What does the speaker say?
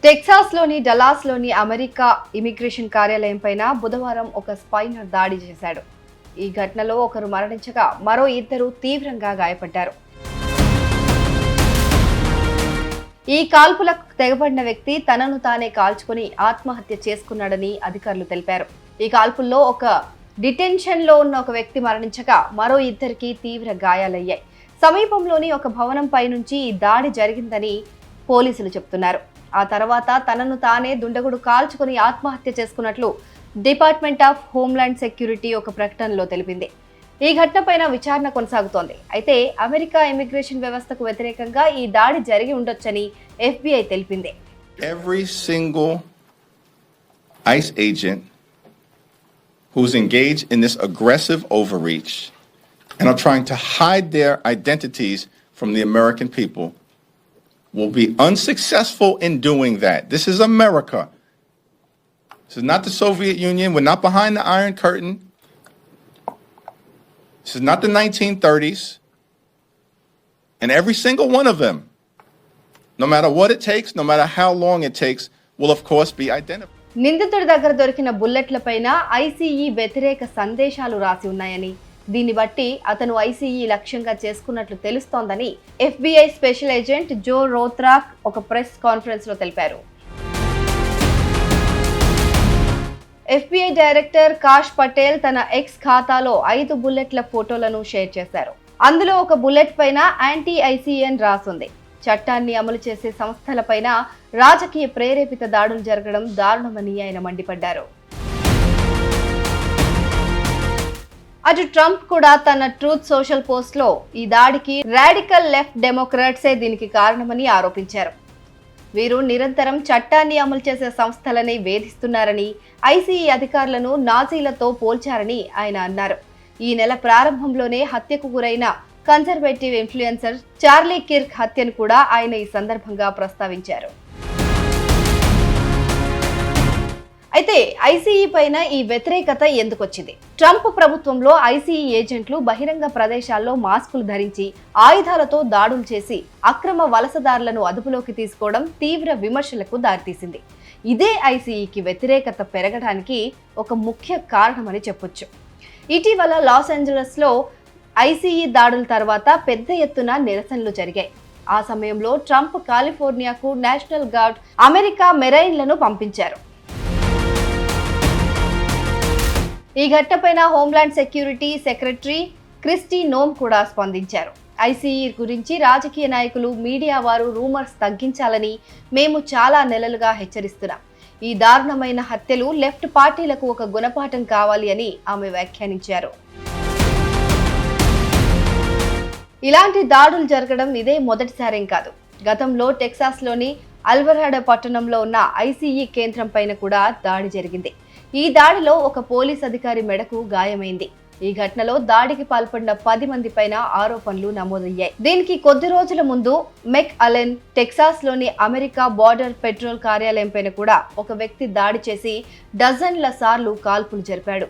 టెక్సాస్లోని డలాస్లోని America immigration కార్యాలయం పైన బుధవారం ఒక స్పైనర్ దాడి చేశాడు. ఈ ఘటనలో ఒకరు మరణించగా మరో ఇద్దరు తీవ్రంగా గాయపడ్డారు. ఈ కాల్పులకు తెగబడిన వ్యక్తి తనను తానే కాల్చుకుని ఆత్మహత్య చేసుకున్నాడని అధికారులు తెలిపారు. ఈ కాల్పుల్లో ఒక డిటెన్షన్లో ఉన్న ఒక వ్యక్తి మరణించగా మరో ఇద్దరికి తీవ్ర గాయాలయ్యాయి. సమీపంలోని ఒక భవనంపై నుంచి ఈ దాడి జరిగిందని పోలీసులు చెబుతున్నారు. ఆ తర్వాత తనను తానే దుండగుడు కాల్చుకుని ఆత్మహత్య చేసుకున్నట్లు డిపార్ట్మెంట్ ఆఫ్ హోమ్లాండ్ సెక్యూరిటీ ఒక ప్రకటనలో తెలిపింది. ఈ ఘటనపైన విచారణ కొనసాగుతోంది. అయితే అమెరికా ఇమిగ్రేషన్ వ్యవస్థకు వ్యతిరేకంగా ఈ దాడి జరిగి ఉండొచ్చని FBI తెలిపింది. Every single ICE agent who's engaged in this aggressive overreach and are trying to hide their identities from the American people will be unsuccessful in doing that. This is America. This is not the Soviet Union. We're not behind the Iron Curtain. This is not the 1930s. And every single one of them, no matter what it takes, no matter how long it takes, will of course be identified. నిందితుడి దగ్గర దొరికిన బుల్లెట్లపైన ICE వ్యతిరేక సందేశాలు రాసి ఉన్నాయని, దీన్ని బట్టి అతను ICE లక్ష్యంగా చేసుకున్నట్లు తెలుస్తోందని FBI స్పెషల్ ఏజెంట్ జో రోత్రాక్ ఒక ప్రెస్ కాన్ఫరెన్స్ లో తెలిపారు. FBI డైరెక్టర్ కాష్ పటేల్ తన ఎక్స్ ఖాతాలో 5 బుల్లెట్ల ఫోటోలను షేర్ చేశారు. అందులో ఒక బుల్లెట్ పైన యాంటీ-ICE రాసుంది. చట్టాన్ని అమలు చేసే సంస్థలపైన రాజకీయ ప్రేరేపిత దాడులు జరగడం దారుణమని ఆయన మండిపడ్డారు. అటు ట్రంప్ కూడా తన ట్రూత్ సోషల్ పోస్ట్ లో ఈ దాడికి రాడికల్ లెఫ్ట్ డెమోక్రాట్సే దీనికి కారణమని ఆరోపించారు. వీరు నిరంతరం చట్టాన్ని అమలు చేసే సంస్థలని వేధిస్తున్నారని, ICE అధికారులను నాజీలతో పోల్చారని ఆయన అన్నారు. ఈ నెల ప్రారంభంలోనే హత్యకు గురైన కన్జర్వేటివ్ ఇన్ఫ్లుయెన్సర్ చార్లీ కిర్క్ హత్యను కూడా ఆయన ఈ సందర్భంగా ప్రస్తావించారు. అయితే ICE పైన ఈ వ్యతిరేకత ఎందుకొచ్చింది? ట్రంప్ ప్రభుత్వంలో ICE ఏజెంట్లు బహిరంగ ప్రదేశాల్లో మాస్కులు ధరించి ఆయుధాలతో దాడులు చేసి అక్రమ వలసదారులను అదుపులోకి తీసుకోవడం తీవ్ర విమర్శలకు దారితీసింది. ఇదే ICEకి వ్యతిరేకత పెరగడానికి ఒక ముఖ్య కారణమని చెప్పొచ్చు. ఇటీవల లాస్ ఏంజలస్ లో ICE దాడుల తర్వాత పెద్ద ఎత్తున నిరసనలు జరిగాయి. ఆ సమయంలో ట్రంప్ కాలిఫోర్నియాకు నేషనల్ గార్డ్ అమెరికా మెరైన్లను పంపించారు. ఈ ఘటనపైన హోమ్లాండ్ సెక్యూరిటీ సెక్రటరీ క్రిస్టీ నోమ్ కూడా స్పందించారు. ICE గురించి రాజకీయ నాయకులు, మీడియా వారు రూమర్స్ తగ్గించాలని మేము చాలా నెలలుగా హెచ్చరిస్తున్నాం. ఈ దారుణమైన హత్యలు లెఫ్ట్ పార్టీలకు ఒక గుణపాఠం కావాలి అని ఆమె వ్యాఖ్యానించారు. ఇలాంటి దాడులు జరగడం ఇదే మొదటిసారేం కాదు. గతంలో టెక్సాస్లోని అల్వరాడో పట్టణంలో ఉన్న ICE కేంద్రం పైన కూడా దాడి జరిగింది. ఈ దాడిలో ఒక పోలీస్ అధికారి మెడకు గాయమైంది. ఈ ఘటనలో దాడికి పాల్పడిన 10 మంది పైన ఆరోపణలు నమోదయ్యాయి. దీనికి కొద్ది రోజుల ముందు మెక్ అలెన్ టెక్సాస్లోని అమెరికా బార్డర్ పెట్రోల్ కార్యాలయం పైన కూడా ఒక వ్యక్తి దాడి చేసి డజన్ల సార్లు కాల్పులు జరిపాడు.